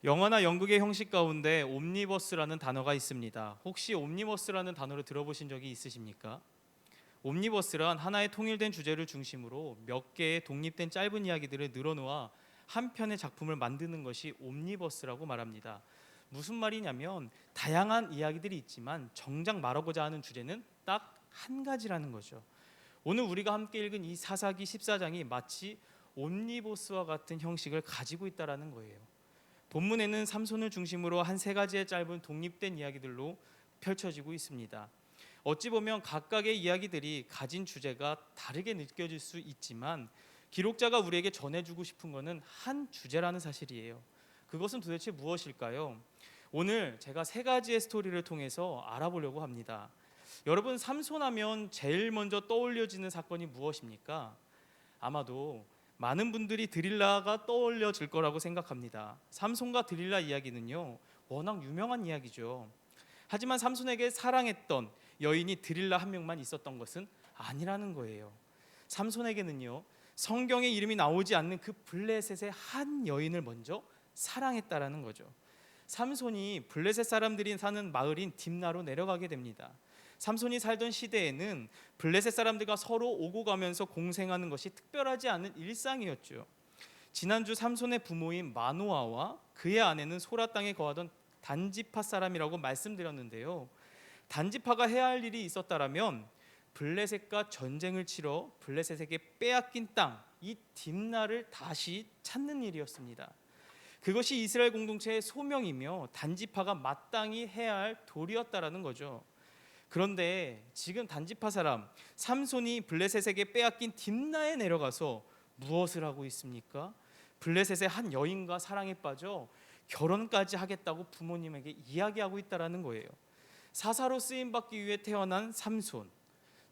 영화나 연극의 형식 가운데 옴니버스라는 단어가 있습니다. 혹시 옴니버스라는 단어를 들어보신 적이 있으십니까? 옴니버스란 하나의 통일된 주제를 중심으로 몇 개의 독립된 짧은 이야기들을 늘어놓아 한 편의 작품을 만드는 것이 옴니버스라고 말합니다. 무슨 말이냐면 다양한 이야기들이 있지만 정작 말하고자 하는 주제는 딱 한 가지라는 거죠. 오늘 우리가 함께 읽은 이 사사기 14장이 마치 옴니버스와 같은 형식을 가지고 있다라는 거예요. 본문에는 삼손을 중심으로 한 세 가지의 짧은 독립된 이야기들로 펼쳐지고 있습니다. 어찌 보면 각각의 이야기들이 가진 주제가 다르게 느껴질 수 있지만 기록자가 우리에게 전해주고 싶은 것은 한 주제라는 사실이에요. 그것은 도대체 무엇일까요? 오늘 제가 세 가지의 스토리를 통해서 알아보려고 합니다. 여러분, 삼손하면 제일 먼저 떠올려지는 사건이 무엇입니까? 아마도 많은 분들이 드릴라가 떠올려질 거라고 생각합니다. 삼손과 드릴라 이야기는요, 워낙 유명한 이야기죠. 하지만 삼손에게 사랑했던 여인이 드릴라 한 명만 있었던 것은 아니라는 거예요. 삼손에게는요, 성경에 이름이 나오지 않는 그 블레셋의 한 여인을 먼저 사랑했다라는 거죠. 삼손이 블레셋 사람들이 사는 마을인 딥나로 내려가게 됩니다. 삼손이 살던 시대에는 블레셋 사람들과 서로 오고 가면서 공생하는 것이 특별하지 않은 일상이었죠. 지난주 삼손의 부모인 마노아와 그의 아내는 소라 땅에 거하던 단지파 사람이라고 말씀드렸는데요. 단지파가 해야 할 일이 있었다라면 블레셋과 전쟁을 치러 블레셋에게 빼앗긴 땅, 이 딥나를 다시 찾는 일이었습니다. 그것이 이스라엘 공동체의 소명이며 단지파가 마땅히 해야 할 도리였다라는 거죠. 그런데 지금 단지파 사람 삼손이 블레셋에게 빼앗긴 딥나에 내려가서 무엇을 하고 있습니까? 블레셋의 한 여인과 사랑에 빠져 결혼까지 하겠다고 부모님에게 이야기하고 있다라는 거예요. 사사로 쓰임 받기 위해 태어난 삼손,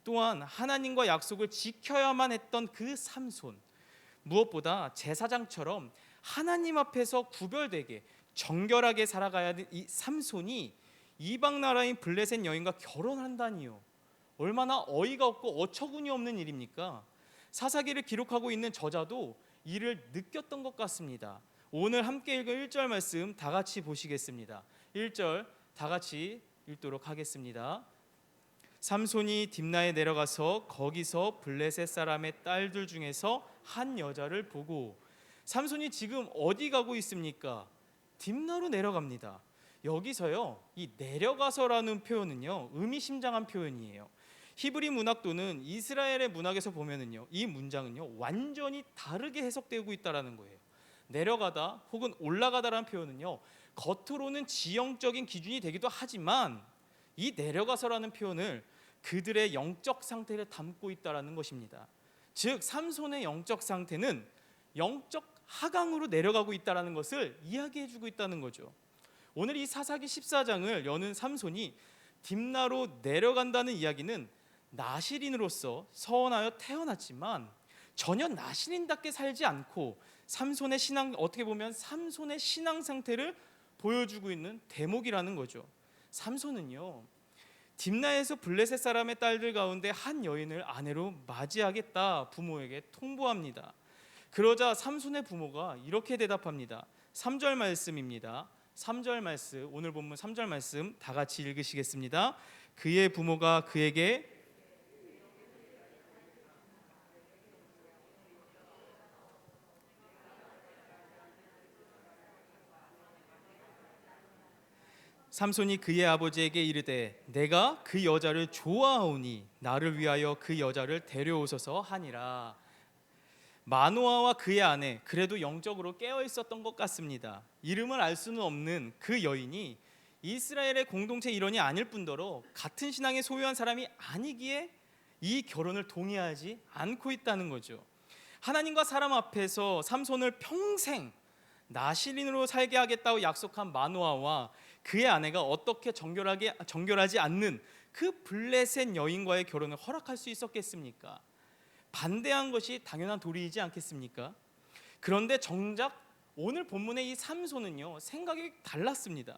또한 하나님과 약속을 지켜야만 했던 그 삼손, 무엇보다 제사장처럼 하나님 앞에서 구별되게 정결하게 살아가야 하는 이 삼손이 이방 나라인 블레셋 여인과 결혼한다니요. 얼마나 어이가 없고 어처구니 없는 일입니까? 사사기를 기록하고 있는 저자도 이를 느꼈던 것 같습니다. 오늘 함께 읽은 1절 말씀 다 같이 보시겠습니다. 1절 다 같이 읽도록 하겠습니다. 삼손이 딥나에 내려가서 거기서 블레셋 사람의 딸들 중에서 한 여자를 보고, 삼손이 지금 어디 가고 있습니까? 딥나로 내려갑니다. 여기서요, 이 내려가서라는 표현은요, 의미심장한 표현이에요. 히브리 문학 또는 이스라엘의 문학에서 보면은요, 이 문장은요 완전히 다르게 해석되고 있다라는 거예요. 내려가다 혹은 올라가다라는 표현은요, 겉으로는 지형적인 기준이 되기도 하지만 이 내려가서라는 표현을 그들의 영적 상태를 담고 있다라는 것입니다. 즉 삼손의 영적 상태는 영적 하강으로 내려가고 있다라는 것을 이야기해주고 있다는 거죠. 오늘 이 사사기 14장을 여는 삼손이 딥나로 내려간다는 이야기는 나실인으로서 서원하여 태어났지만 전혀 나실인답게 살지 않고 삼손의 신앙, 어떻게 보면 삼손의 신앙 상태를 보여주고 있는 대목이라는 거죠. 삼손은요, 딥나에서 블레셋 사람의 딸들 가운데 한 여인을 아내로 맞이하겠다 부모에게 통보합니다. 그러자 삼손의 부모가 이렇게 대답합니다. 3절 말씀입니다. 3절 말씀, 오늘 본문 3절 말씀 다 같이 읽으시겠습니다. 그의 부모가 그에게 삼손이 그의 아버지에게 이르되 내가 그 여자를 좋아하오니 나를 위하여 그 여자를 데려오소서 하니라. 마노아와 그의 아내, 그래도 영적으로 깨어 있었던 것 같습니다. 이름을 알 수는 없는 그 여인이 이스라엘의 공동체 일원이 아닐 뿐더러 같은 신앙에 소유한 사람이 아니기에 이 결혼을 동의하지 않고 있다는 거죠. 하나님과 사람 앞에서 삼손을 평생 나실인으로 살게 하겠다고 약속한 마노아와 그의 아내가 어떻게 정결하지 않는 그 블레셋 여인과의 결혼을 허락할 수 있었겠습니까? 반대한 것이 당연한 도리이지 않겠습니까? 그런데 정작 오늘 본문의 이 삼손은요, 생각이 달랐습니다.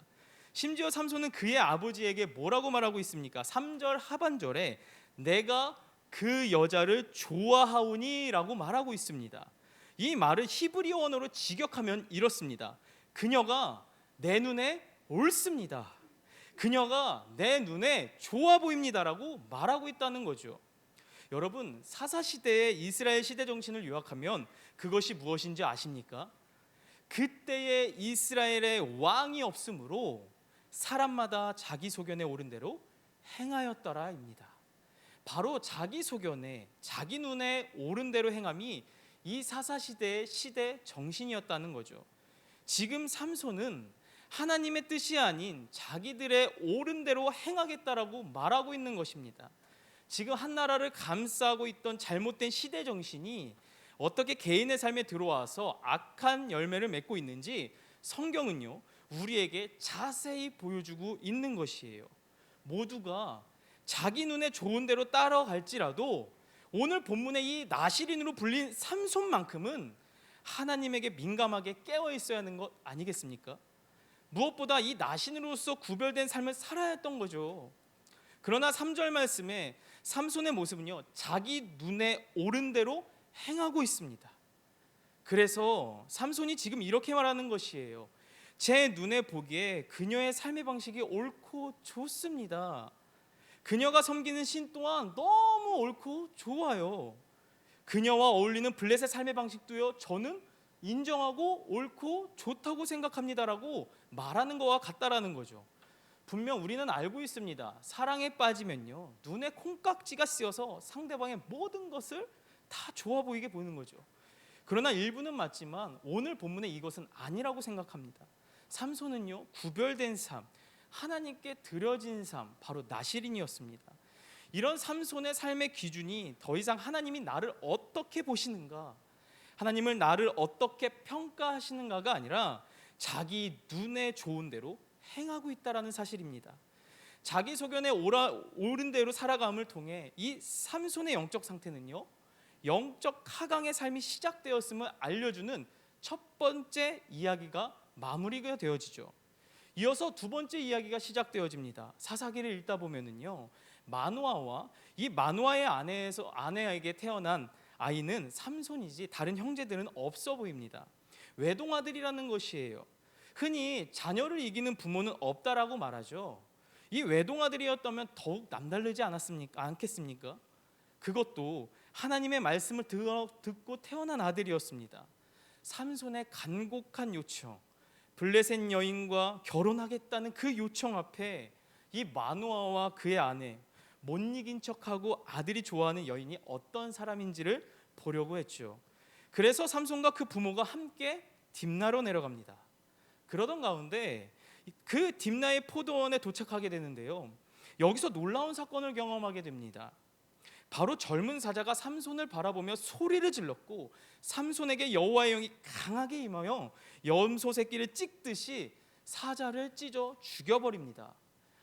심지어 삼손은 그의 아버지에게 뭐라고 말하고 있습니까? 3절 하반절에 내가 그 여자를 좋아하오니 라고 말하고 있습니다. 이 말을 히브리 언어로 직역하면 이렇습니다. 그녀가 내 눈에 옳습니다. 그녀가 내 눈에 좋아 보입니다라고 말하고 있다는 거죠. 여러분, 사사시대의 이스라엘 시대 정신을 요약하면 그것이 무엇인지 아십니까? 그때의 이스라엘의 왕이 없으므로 사람마다 자기 소견에 옳은 대로 행하였더라입니다. 바로 자기 소견에 자기 눈에 옳은 대로 행함이 이 사사시대의 시대 정신이었다는 거죠. 지금 삼손은 하나님의 뜻이 아닌 자기들의 옳은 대로 행하겠다라고 말하고 있는 것입니다. 지금 한 나라를 감싸고 있던 잘못된 시대 정신이 어떻게 개인의 삶에 들어와서 악한 열매를 맺고 있는지 성경은요, 우리에게 자세히 보여주고 있는 것이에요. 모두가 자기 눈에 좋은 대로 따라갈지라도 오늘 본문의 이 나실인으로 불린 삼손만큼은 하나님에게 민감하게 깨어 있어야 하는 것 아니겠습니까? 무엇보다 이 나신으로서 구별된 삶을 살아야 했던 거죠. 그러나 3절 말씀에 삼손의 모습은요, 자기 눈에 옳은 대로 행하고 있습니다. 그래서 삼손이 지금 이렇게 말하는 것이에요. 제 눈에 보기에 그녀의 삶의 방식이 옳고 좋습니다. 그녀가 섬기는 신 또한 너무 옳고 좋아요. 그녀와 어울리는 블레셋의 삶의 방식도요, 저는 인정하고 옳고 좋다고 생각합니다라고 말하는 것과 같다라는 거죠. 분명 우리는 알고 있습니다. 사랑에 빠지면요, 눈에 콩깍지가 씌어서 상대방의 모든 것을 다 좋아 보이게 보이는 거죠. 그러나 일부는 맞지만 오늘 본문에 이것은 아니라고 생각합니다. 삼손은요, 구별된 삶, 하나님께 드려진 삶, 바로 나실인이었습니다. 이런 삼손의 삶의 기준이 더 이상 하나님이 나를 어떻게 보시는가, 하나님을 나를 어떻게 평가하시는가가 아니라 자기 눈에 좋은 대로 행하고 있다라는 사실입니다. 자기 소견에 옳은 대로 살아감을 통해 이 삼손의 영적 상태는요, 영적 하강의 삶이 시작되었음을 알려주는 첫 번째 이야기가 마무리가 되어지죠. 이어서 두 번째 이야기가 시작되어집니다. 사사기를 읽다 보면은요, 마노아와 이 마노아의 아내에게 태어난 아이는 삼손이지 다른 형제들은 없어 보입니다. 외동아들이라는 것이에요. 흔히 자녀를 이기는 부모는 없다라고 말하죠. 이 외동아들이었다면 더욱 남다르지 않겠습니까? 그것도 하나님의 말씀을 듣고 태어난 아들이었습니다. 삼손의 간곡한 요청, 블레셋 여인과 결혼하겠다는 그 요청 앞에 이 마노아와 그의 아내, 못 이긴 척하고 아들이 좋아하는 여인이 어떤 사람인지를 보려고 했죠. 그래서 삼손과 그 부모가 함께 딥나로 내려갑니다. 그러던 가운데 그 딥나의 포도원에 도착하게 되는데요, 여기서 놀라운 사건을 경험하게 됩니다. 바로 젊은 사자가 삼손을 바라보며 소리를 질렀고 삼손에게 여호와의 영이 강하게 임하여 염소 새끼를 찍듯이 사자를 찢어 죽여버립니다.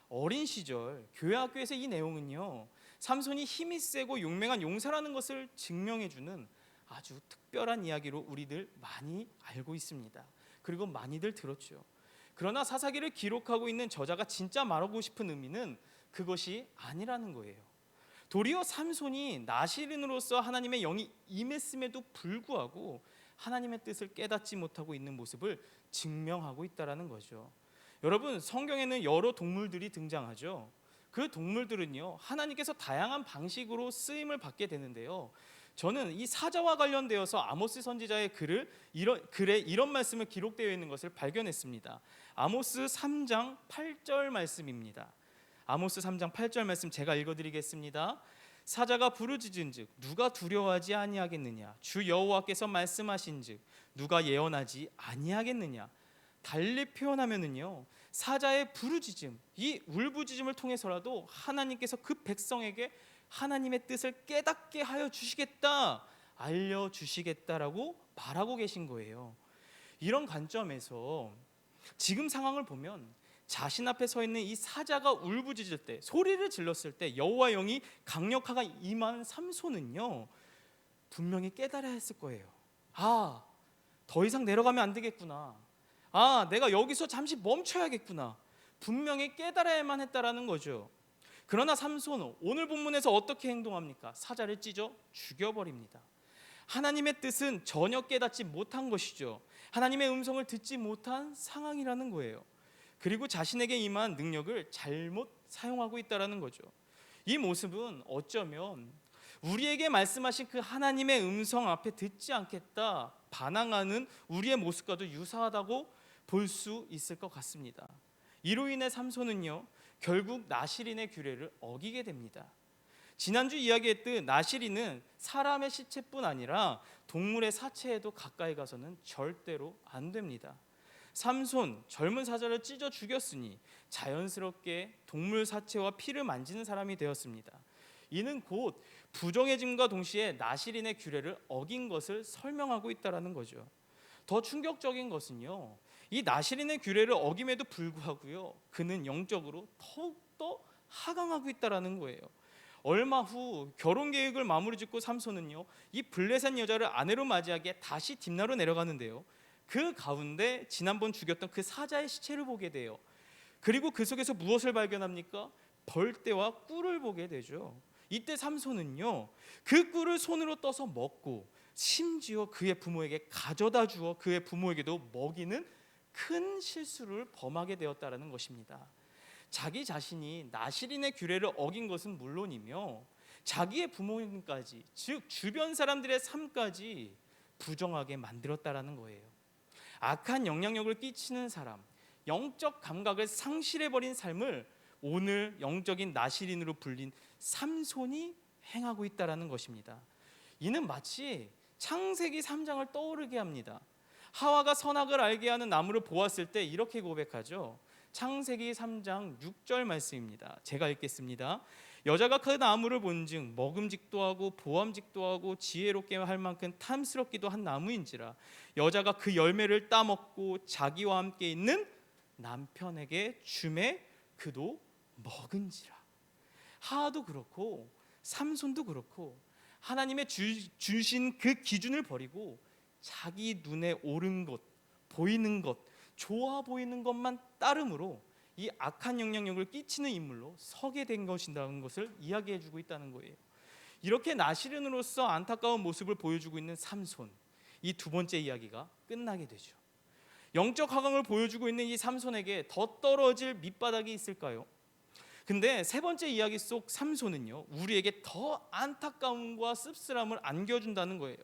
어린 시절 교회 학교에서 이 내용은요, 삼손이 힘이 세고 용맹한 용사라는 것을 증명해주는 아주 특별한 이야기로 우리들 많이 알고 있습니다. 그리고 많이들 들었죠. 그러나 사사기를 기록하고 있는 저자가 진짜 말하고 싶은 의미는 그것이 아니라는 거예요. 도리어 삼손이 나실인으로서 하나님의 영이 임했음에도 불구하고 하나님의 뜻을 깨닫지 못하고 있는 모습을 증명하고 있다라는 거죠. 여러분, 성경에는 여러 동물들이 등장하죠. 그 동물들은요, 하나님께서 다양한 방식으로 쓰임을 받게 되는데요, 저는 이 사자와 관련되어서 아모스 선지자의 글에 이런 말씀을 기록되어 있는 것을 발견했습니다. 아모스 3장 8절 말씀입니다. 아모스 3장 8절 말씀 제가 읽어드리겠습니다. 사자가 부르짖은즉 누가 두려워하지 아니하겠느냐? 주 여호와께서 말씀하신즉 누가 예언하지 아니하겠느냐? 달리 표현하면은요, 사자의 부르짖음, 이 울부짖음을 통해서라도 하나님께서 그 백성에게 하나님의 뜻을 깨닫게 하여 주시겠다, 알려주시겠다라고 말하고 계신 거예요. 이런 관점에서 지금 상황을 보면 자신 앞에 서 있는 이 사자가 울부짖을 때, 소리를 질렀을 때 여호와 영이 강력하게 임한 삼손은요, 분명히 깨달아야 했을 거예요. 아, 더 이상 내려가면 안 되겠구나. 아, 내가 여기서 잠시 멈춰야겠구나. 분명히 깨달아야만 했다라는 거죠. 그러나 삼손은 오늘 본문에서 어떻게 행동합니까? 사자를 찢어 죽여버립니다. 하나님의 뜻은 전혀 깨닫지 못한 것이죠. 하나님의 음성을 듣지 못한 상황이라는 거예요. 그리고 자신에게 임한 능력을 잘못 사용하고 있다는 거죠. 이 모습은 어쩌면 우리에게 말씀하신 그 하나님의 음성 앞에 듣지 않겠다 반항하는 우리의 모습과도 유사하다고 볼 수 있을 것 같습니다. 이로 인해 삼손은요, 결국 나실인의 규례를 어기게 됩니다. 지난주 이야기했듯 나실인은 사람의 시체뿐 아니라 동물의 사체에도 가까이 가서는 절대로 안 됩니다. 삼손 젊은 사자를 찢어 죽였으니 자연스럽게 동물 사체와 피를 만지는 사람이 되었습니다. 이는 곧 부정해짐과 동시에 나실인의 규례를 어긴 것을 설명하고 있다는 거죠. 더 충격적인 것은요, 이 나실인의 규례를 어김에도 불구하고요, 그는 영적으로 더욱더 하강하고 있다는 거예요. 얼마 후 결혼 계획을 마무리 짓고 삼손은요, 이 블레셋 여자를 아내로 맞이하기에 다시 딥나로 내려가는데요, 그 가운데 지난번 죽였던 그 사자의 시체를 보게 돼요. 그리고 그 속에서 무엇을 발견합니까? 벌떼와 꿀을 보게 되죠. 이때 삼손은요, 그 꿀을 손으로 떠서 먹고 심지어 그의 부모에게 가져다 주어 그의 부모에게도 먹이는 큰 실수를 범하게 되었다는 것입니다. 자기 자신이 나실인의 규례를 어긴 것은 물론이며 자기의 부모님까지, 즉 주변 사람들의 삶까지 부정하게 만들었다는 거예요. 악한 영향력을 끼치는 사람, 영적 감각을 상실해버린 삶을 오늘 영적인 나실인으로 불린 삼손이 행하고 있다는 것입니다. 이는 마치 창세기 3장을 떠오르게 합니다. 하와가 선악을 알게 하는 나무를 보았을 때 이렇게 고백하죠. 창세기 3장 6절 말씀입니다. 제가 읽겠습니다. 여자가 그 나무를 본즉 먹음직도 하고 보암직도 하고 지혜롭게 할 만큼 탐스럽기도 한 나무인지라 여자가 그 열매를 따먹고 자기와 함께 있는 남편에게 주매 그도 먹은지라. 하하도 그렇고 삼손도 그렇고 하나님의 주신 그 기준을 버리고 자기 눈에 옳은 것, 보이는 것, 좋아 보이는 것만 따름으로 이 악한 영향력을 끼치는 인물로 서게 된 것이라는 것을 이야기해주고 있다는 거예요. 이렇게 나실인으로서 안타까운 모습을 보여주고 있는 삼손, 이 두 번째 이야기가 끝나게 되죠. 영적 하강을 보여주고 있는 이 삼손에게 더 떨어질 밑바닥이 있을까요? 근데 세 번째 이야기 속 삼손은요, 우리에게 더 안타까움과 씁쓸함을 안겨준다는 거예요.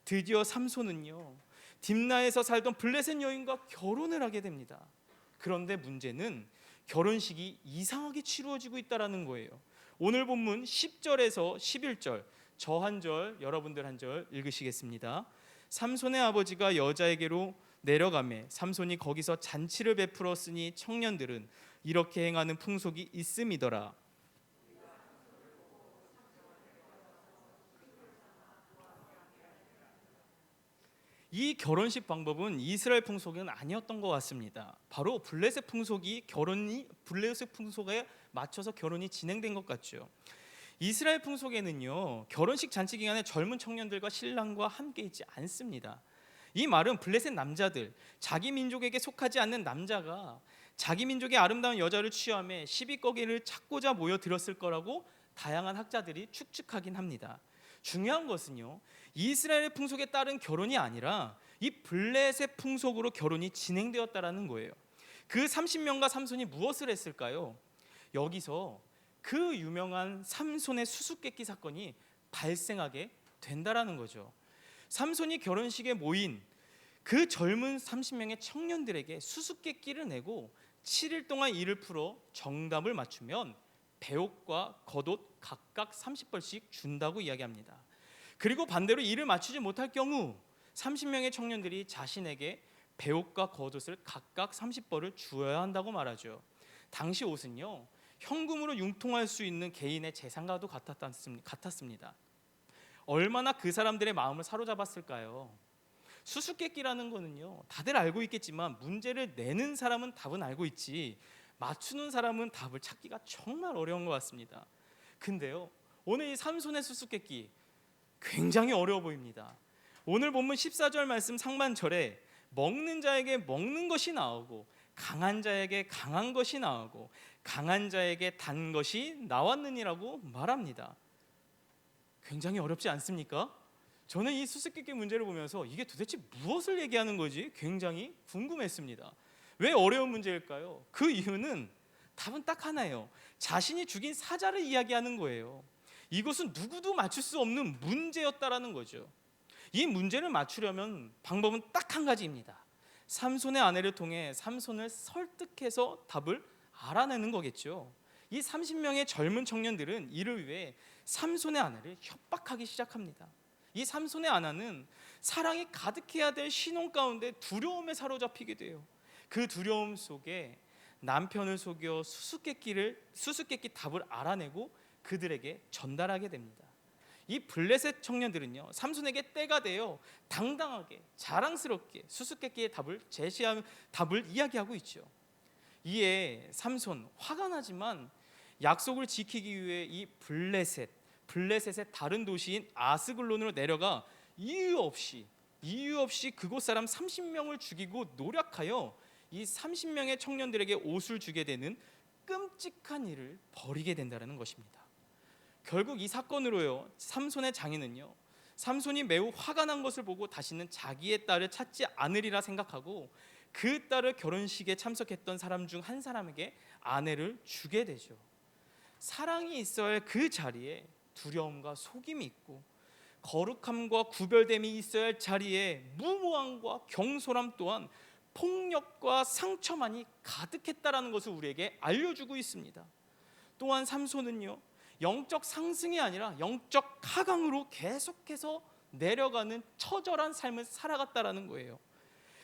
드디어 삼손은요, 딥나에서 살던 블레셋 여인과 결혼을 하게 됩니다. 그런데 문제는 결혼식이 이상하게 치루어지고 있다는 거예요. 오늘 본문 10절에서 11절, 저 한 절, 여러분들 한 절 읽으시겠습니다. 삼손의 아버지가 여자에게로 내려가매 삼손이 거기서 잔치를 베풀었으니 청년들은 이렇게 행하는 풍속이 있음이더라. 이 결혼식 방법은 이스라엘 풍속은 아니었던 것 같습니다. 바로 블레셋 풍속에 맞춰서 결혼이 진행된 것 같죠. 이스라엘 풍속에는요, 결혼식 잔치 기간에 젊은 청년들과 신랑과 함께 있지 않습니다. 이 말은 블레셋 남자들, 자기 민족에게 속하지 않는 남자가 자기 민족의 아름다운 여자를 취함해 시비거기를 찾고자 모여들었을 거라고 다양한 학자들이 추측하긴 합니다. 중요한 것은요, 이스라엘의 풍속에 따른 결혼이 아니라 이 블레셋 풍속으로 결혼이 진행되었다라는 거예요. 그 30명과 삼손이 무엇을 했을까요? 여기서 그 유명한 삼손의 수수께끼 사건이 발생하게 된다라는 거죠. 삼손이 결혼식에 모인 그 젊은 30명의 청년들에게 수수께끼를 내고 7일 동안 이를 풀어 정답을 맞추면 배옷과 겉옷 각각 30벌씩 준다고 이야기합니다. 그리고 반대로 이를 맞추지 못할 경우 30명의 청년들이 자신에게 배옷과 겉옷을 각각 30벌을 주어야 한다고 말하죠. 당시 옷은요, 현금으로 융통할 수 있는 개인의 재산과도 같았습니다. 얼마나 그 사람들의 마음을 사로잡았을까요? 수수께끼라는 거는요, 다들 알고 있겠지만 문제를 내는 사람은 답은 알고 있지 맞추는 사람은 답을 찾기가 정말 어려운 것 같습니다. 근데요, 오늘 이 삼손의 수수께끼 굉장히 어려워 보입니다. 오늘 본문 14절 말씀 상반절에 먹는 자에게 먹는 것이 나오고 강한 자에게 강한 것이 나오고 강한 자에게 단 것이 나왔느니라고 말합니다. 굉장히 어렵지 않습니까? 저는 이 수수께끼 문제를 보면서 이게 도대체 무엇을 얘기하는 거지? 굉장히 궁금했습니다. 왜 어려운 문제일까요? 그 이유는 답은 딱 하나예요. 자신이 죽인 사자를 이야기하는 거예요. 이것은 누구도 맞출 수 없는 문제였다라는 거죠. 이 문제를 맞추려면 방법은 딱 한 가지입니다. 삼손의 아내를 통해 삼손을 설득해서 답을 알아내는 거겠죠. 이 30명의 젊은 청년들은 이를 위해 삼손의 아내를 협박하기 시작합니다. 이 삼손의 아내는 사랑이 가득해야 될 신혼 가운데 두려움에 사로잡히게 돼요. 그 두려움 속에 남편을 속여 수수께끼 답을 알아내고 그들에게 전달하게 됩니다. 이 블레셋 청년들은요, 삼손에게 때가 되어 당당하게 자랑스럽게 수수께끼의 답을 이야기하고 있죠. 이에 삼손 화가 나지만 약속을 지키기 위해 이 블레셋의 다른 도시인 아스글론으로 내려가 이유 없이 그곳 사람 30명을 죽이고 노력하여 이 30명의 청년들에게 옷을 주게 되는 끔찍한 일을 벌이게 된다는 것입니다. 결국 이 사건으로요, 삼손의 장인은요, 삼손이 매우 화가 난 것을 보고 다시는 자기의 딸을 찾지 않으리라 생각하고 그 딸을 결혼식에 참석했던 사람 중 한 사람에게 아내를 주게 되죠. 사랑이 있어야 할 그 자리에 두려움과 속임이 있고 거룩함과 구별됨이 있어야 할 자리에 무모함과 경솔함 또한 폭력과 상처만이 가득했다라는 것을 우리에게 알려주고 있습니다. 또한 삼손은요, 영적 상승이 아니라 영적 하강으로 계속해서 내려가는 처절한 삶을 살아갔다라는 거예요.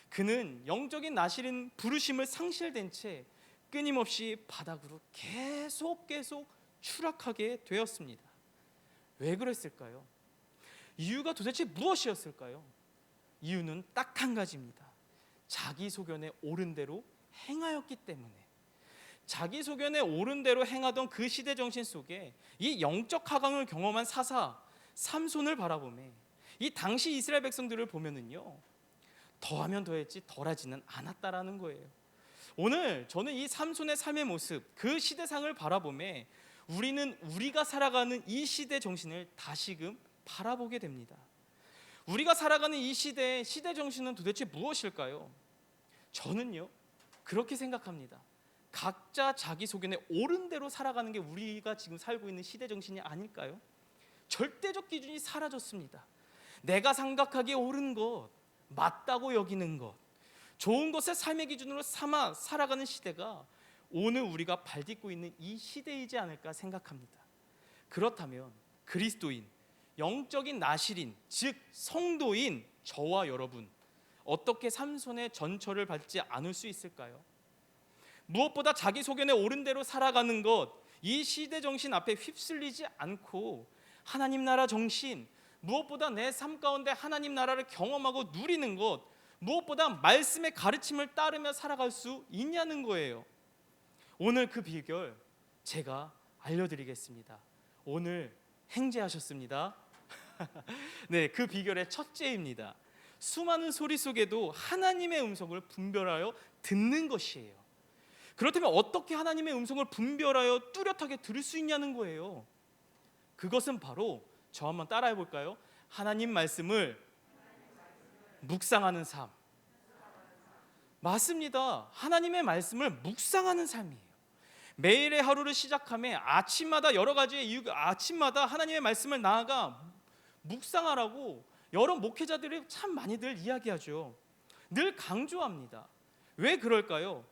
그는 영적인 나실인 부르심을 상실된 채 끊임없이 바닥으로 계속 추락하게 되었습니다. 왜 그랬을까요? 이유가 도대체 무엇이었을까요? 이유는 딱 한 가지입니다. 자기 소견에 옳은 대로 행하였기 때문에. 자기 소견에 옳은 대로 행하던 그 시대 정신 속에 이 영적 하강을 경험한 사사 삼손을 바라보매 이 당시 이스라엘 백성들을 보면은요, 더하면 더했지 덜하지는 않았다라는 거예요. 오늘 저는 이 삼손의 삶의 모습, 그 시대상을 바라보매 우리는 우리가 살아가는 이 시대 정신을 다시금 바라보게 됩니다. 우리가 살아가는 이 시대 정신은 도대체 무엇일까요? 저는요, 그렇게 생각합니다. 각자 자기 소견에 옳은 대로 살아가는 게 우리가 지금 살고 있는 시대 정신이 아닐까요? 절대적 기준이 사라졌습니다. 내가 생각하기에 옳은 것, 맞다고 여기는 것, 좋은 것을 삶의 기준으로 삼아 살아가는 시대가 오늘 우리가 발딛고 있는 이 시대이지 않을까 생각합니다. 그렇다면 그리스도인, 영적인 나실인, 즉 성도인 저와 여러분, 어떻게 삼손의 전철을 밟지 않을 수 있을까요? 무엇보다 자기 소견에 옳은 대로 살아가는 것, 이 시대 정신 앞에 휩쓸리지 않고 하나님 나라 정신, 무엇보다 내 삶 가운데 하나님 나라를 경험하고 누리는 것, 무엇보다 말씀의 가르침을 따르며 살아갈 수 있냐는 거예요. 오늘 그 비결 제가 알려드리겠습니다. 오늘 행제하셨습니다. 네, 그 비결의 첫째입니다. 수많은 소리 속에도 하나님의 음성을 분별하여 듣는 것이에요. 그렇다면 어떻게 하나님의 음성을 분별하여 뚜렷하게 들을 수 있냐는 거예요. 그것은 바로 저 한번 따라해 볼까요? 하나님 말씀을 묵상하는 삶. 맞습니다. 하나님의 말씀을 묵상하는 삶이에요. 매일의 하루를 시작하며 아침마다 여러 가지의 이유, 아침마다 하나님의 말씀을 나아가 묵상하라고 여러 목회자들이 참 많이들 이야기하죠. 늘 강조합니다. 왜 그럴까요?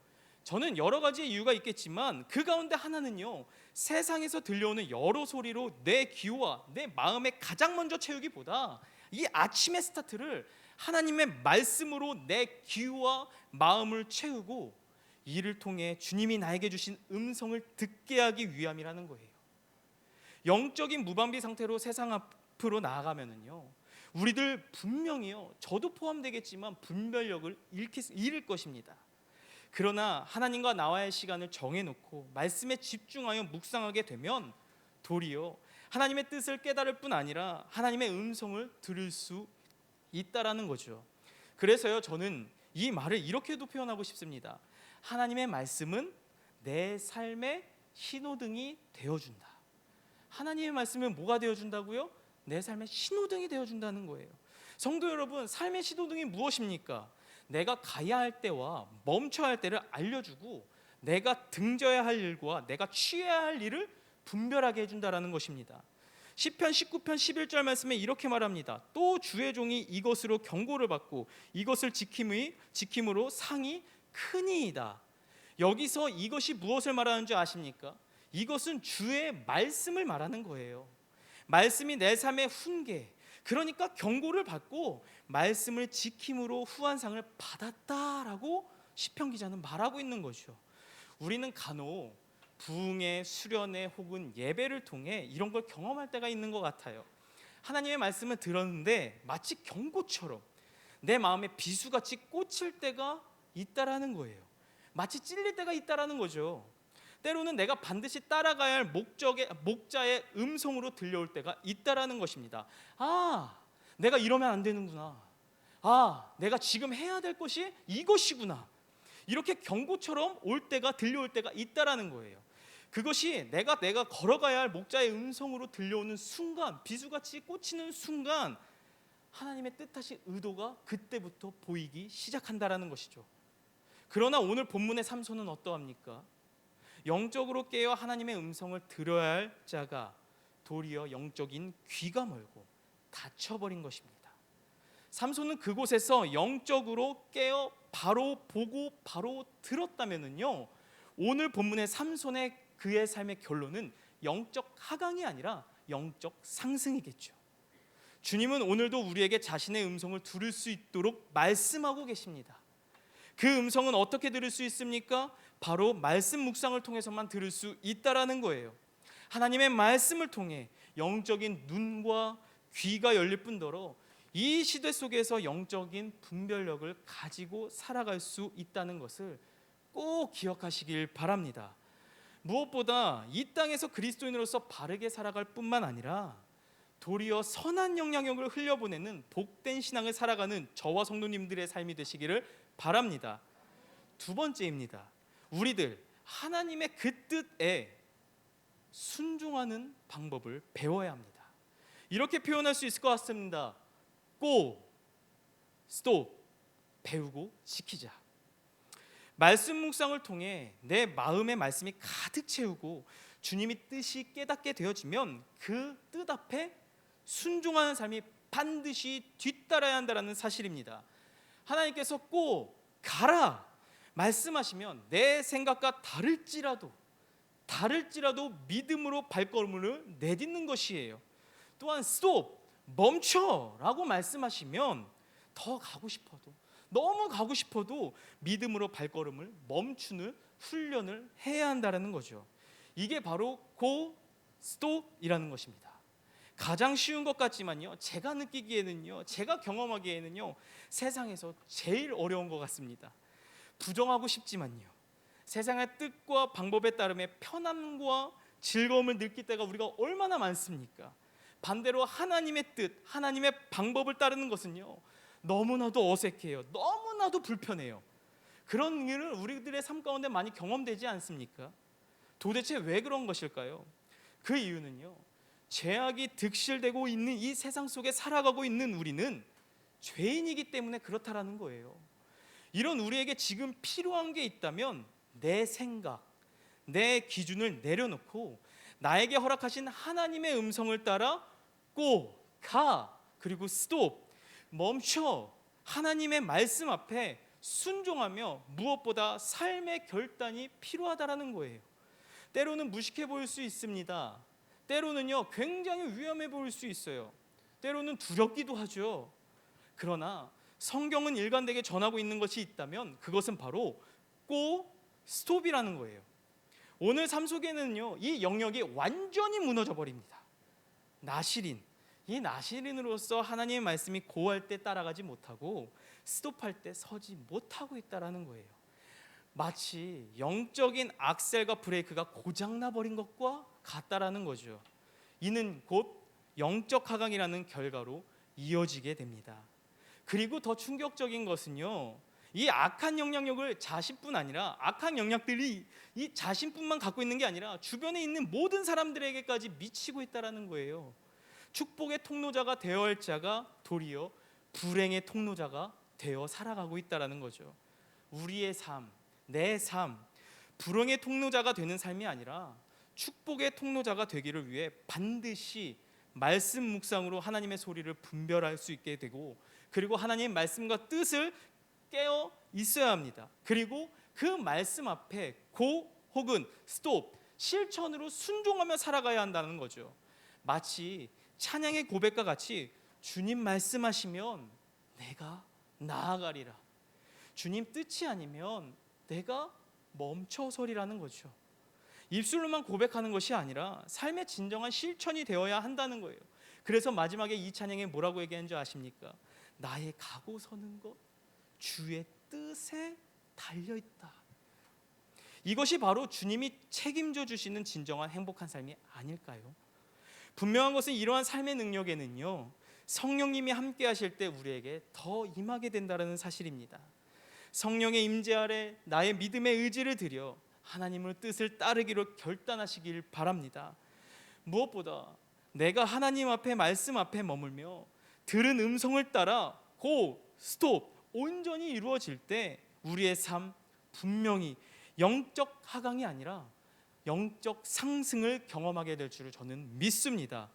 저는 여러 가지 이유가 있겠지만 그 가운데 하나는요, 세상에서 들려오는 여러 소리로 내 귀와 내 마음에 가장 먼저 채우기보다 이 아침의 스타트를 하나님의 말씀으로 내 귀와 마음을 채우고 이를 통해 주님이 나에게 주신 음성을 듣게 하기 위함이라는 거예요. 영적인 무방비 상태로 세상 앞으로 나아가면은요, 우리들 분명히요, 저도 포함되겠지만 분별력을 잃을 것입니다. 그러나 하나님과 나와의 시간을 정해놓고 말씀에 집중하여 묵상하게 되면 도리어 하나님의 뜻을 깨달을 뿐 아니라 하나님의 음성을 들을 수 있다라는 거죠. 그래서요, 저는 이 말을 이렇게도 표현하고 싶습니다. 하나님의 말씀은 내 삶의 신호등이 되어준다. 하나님의 말씀은 뭐가 되어준다고요? 내 삶의 신호등이 되어준다는 거예요. 성도 여러분, 삶의 신호등이 무엇입니까? 내가 가야 할 때와 멈춰야 할 때를 알려주고 내가 등져야 할 일과 내가 취해야 할 일을 분별하게 해준다는 것입니다. 시편 19편 11절 말씀에 이렇게 말합니다. 또 주의 종이 이것으로 경고를 받고 이것을 지킴으로 상이 크니이다. 여기서 이것이 무엇을 말하는 줄 아십니까? 이것은 주의 말씀을 말하는 거예요. 말씀이 내 삶의 훈계, 그러니까 경고를 받고 말씀을 지킴으로 후한상을 받았다라고 시편 기자는 말하고 있는 거죠. 우리는 간혹 부흥회, 수련회 혹은 예배를 통해 이런 걸 경험할 때가 있는 것 같아요. 하나님의 말씀을 들었는데 마치 경고처럼 내 마음에 비수같이 꽂힐 때가 있다라는 거예요. 마치 찔릴 때가 있다라는 거죠. 때로는 내가 반드시 따라가야 할 목자의 음성으로 들려올 때가 있다라는 것입니다. 아, 내가 이러면 안 되는구나. 아, 내가 지금 해야 될 것이 이것이구나. 이렇게 경고처럼 들려올 때가 있다라는 거예요. 그것이 내가 걸어가야 할 목자의 음성으로 들려오는 순간, 비수같이 꽂히는 순간 하나님의 뜻하신 의도가 그때부터 보이기 시작한다라는 것이죠. 그러나 오늘 본문의 삼손은 어떠합니까? 영적으로 깨어 하나님의 음성을 들어야 할 자가 도리어 영적인 귀가 멀고 닫혀버린 것입니다. 삼손은 그곳에서 영적으로 깨어 바로 보고 바로 들었다면은요, 오늘 본문의 삼손의 그의 삶의 결론은 영적 하강이 아니라 영적 상승이겠죠. 주님은 오늘도 우리에게 자신의 음성을 들을 수 있도록 말씀하고 계십니다. 그 음성은 어떻게 들을 수 있습니까? 바로 말씀 묵상을 통해서만 들을 수 있다라는 거예요. 하나님의 말씀을 통해 영적인 눈과 귀가 열릴 뿐더러 이 시대 속에서 영적인 분별력을 가지고 살아갈 수 있다는 것을 꼭 기억하시길 바랍니다. 무엇보다 이 땅에서 그리스도인으로서 바르게 살아갈 뿐만 아니라 도리어 선한 영향력을 흘려보내는 복된 신앙을 살아가는 저와 성도님들의 삶이 되시기를 바랍니다. 두 번째입니다. 우리들 하나님의 그 뜻에 순종하는 방법을 배워야 합니다. 이렇게 표현할 수 있을 것 같습니다. Go, stop, 배우고 지키자. 말씀 묵상을 통해 내 마음의 말씀이 가득 채우고 주님의 뜻이 깨닫게 되어지면 그 뜻 앞에 순종하는 삶이 반드시 뒤따라야 한다는 사실입니다. 하나님께서 꼭 가라 말씀하시면 내 생각과 다를지라도 믿음으로 발걸음을 내딛는 것이에요. 또한 stop, 멈춰라고 말씀하시면 더 가고 싶어도, 너무 가고 싶어도 믿음으로 발걸음을 멈추는 훈련을 해야 한다는 거죠. 이게 바로 go, stop이라는 것입니다. 가장 쉬운 것 같지만요, 제가 느끼기에는요, 제가 경험하기에는요, 세상에서 제일 어려운 것 같습니다. 부정하고 싶지만요, 세상의 뜻과 방법에 따름에 편함과 즐거움을 느낄 때가 우리가 얼마나 많습니까? 반대로 하나님의 뜻, 하나님의 방법을 따르는 것은요, 너무나도 어색해요. 너무나도 불편해요. 그런 일은 우리들의 삶 가운데 많이 경험되지 않습니까? 도대체 왜 그런 것일까요? 그 이유는요, 죄악이 득실되고 있는 이 세상 속에 살아가고 있는 우리는 죄인이기 때문에 그렇다라는 거예요. 이런 우리에게 지금 필요한 게 있다면 내 생각, 내 기준을 내려놓고 나에게 허락하신 하나님의 음성을 따라 go, 가, 그리고 stop, 멈춰 하나님의 말씀 앞에 순종하며 무엇보다 삶의 결단이 필요하다라는 거예요. 때로는 무식해 보일 수 있습니다. 때로는요, 굉장히 위험해 보일 수 있어요. 때로는 두렵기도 하죠. 그러나 성경은 일관되게 전하고 있는 것이 있다면 그것은 바로 go, stop이라는 거예요. 오늘 삶 속에는요, 이 영역이 완전히 무너져 버립니다. 나시린, 이 나시린으로서 하나님의 말씀이 고할 때 따라가지 못하고 스톱할 때 서지 못하고 있다라는 거예요. 마치 영적인 악셀과 브레이크가 고장나 버린 것과 같다라는 거죠. 이는 곧 영적 하강이라는 결과로 이어지게 됩니다. 그리고 더 충격적인 것은요, 이 악한 영향력을 자신뿐 아니라 악한 영향들이 이 자신뿐만 갖고 있는 게 아니라 주변에 있는 모든 사람들에게까지 미치고 있다라는 거예요. 축복의 통로자가 되어야 할 자가 도리어 불행의 통로자가 되어 살아가고 있다라는 거죠. 우리의 삶, 내 삶, 불행의 통로자가 되는 삶이 아니라 축복의 통로자가 되기를 위해 반드시 말씀 묵상으로 하나님의 소리를 분별할 수 있게 되고, 그리고 하나님의 말씀과 뜻을 깨어 있어야 합니다. 그리고 그 말씀 앞에 고 혹은 스톱, 실천으로 순종하며 살아가야 한다는 거죠. 마치 찬양의 고백과 같이 주님 말씀하시면 내가 나아가리라, 주님 뜻이 아니면 내가 멈춰서리라는 거죠. 입술로만 고백하는 것이 아니라 삶의 진정한 실천이 되어야 한다는 거예요. 그래서 마지막에 이 찬양에 뭐라고 얘기하는 줄 아십니까? 나의 가고 서는 것 주의 뜻에 달려있다. 이것이 바로 주님이 책임져 주시는 진정한 행복한 삶이 아닐까요? 분명한 것은 이러한 삶의 능력에는요, 성령님이 함께 하실 때 우리에게 더 임하게 된다는 사실입니다. 성령의 임재 아래 나의 믿음의 의지를 들여 하나님의 뜻을 따르기로 결단하시길 바랍니다. 무엇보다 내가 하나님 앞에, 말씀 앞에 머물며 들은 음성을 따라 고, 스톱, 온전히 이루어질 때 우리의 삶 분명히 영적 하강이 아니라 영적 상승을 경험하게 될 줄을 저는 믿습니다.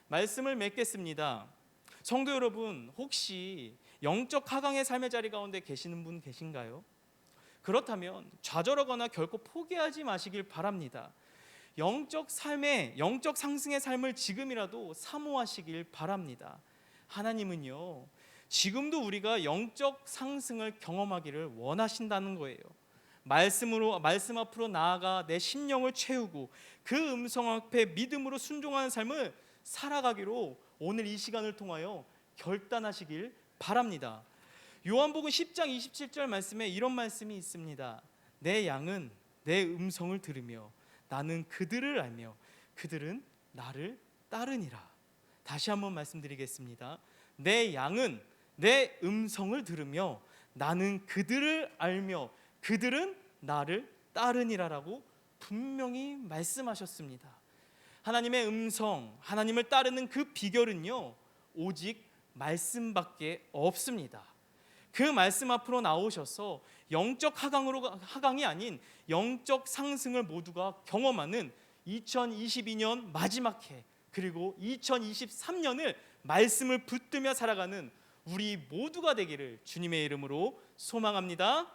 말씀을 맺겠습니다. 성도 여러분, 혹시 영적 하강의 삶의 자리 가운데 계시는 분 계신가요? 그렇다면 좌절하거나 결코 포기하지 마시길 바랍니다. 영적 상승의 삶을 지금이라도 사모하시길 바랍니다. 하나님은요, 지금도 우리가 영적 상승을 경험하기를 원하신다는 거예요. 말씀 앞으로 나아가 내 심령을 채우고 그 음성 앞에 믿음으로 순종하는 삶을 살아가기로 오늘 이 시간을 통하여 결단하시길 바랍니다. 요한복음 10장 27절 말씀에 이런 말씀이 있습니다. 내 양은 내 음성을 들으며 나는 그들을 알며 그들은 나를 따르니라. 다시 한번 말씀드리겠습니다. 내 양은 내 음성을 들으며 나는 그들을 알며 그들은 나를 따르니라라고 분명히 말씀하셨습니다. 하나님의 음성, 하나님을 따르는 그 비결은요, 오직 말씀밖에 없습니다. 그 말씀 앞으로 나오셔서 영적 하강이 아닌 영적 상승을 모두가 경험하는 2022년 마지막 해, 그리고 2023년을 말씀을 붙들며 살아가는 우리 모두가 되기를 주님의 이름으로 소망합니다.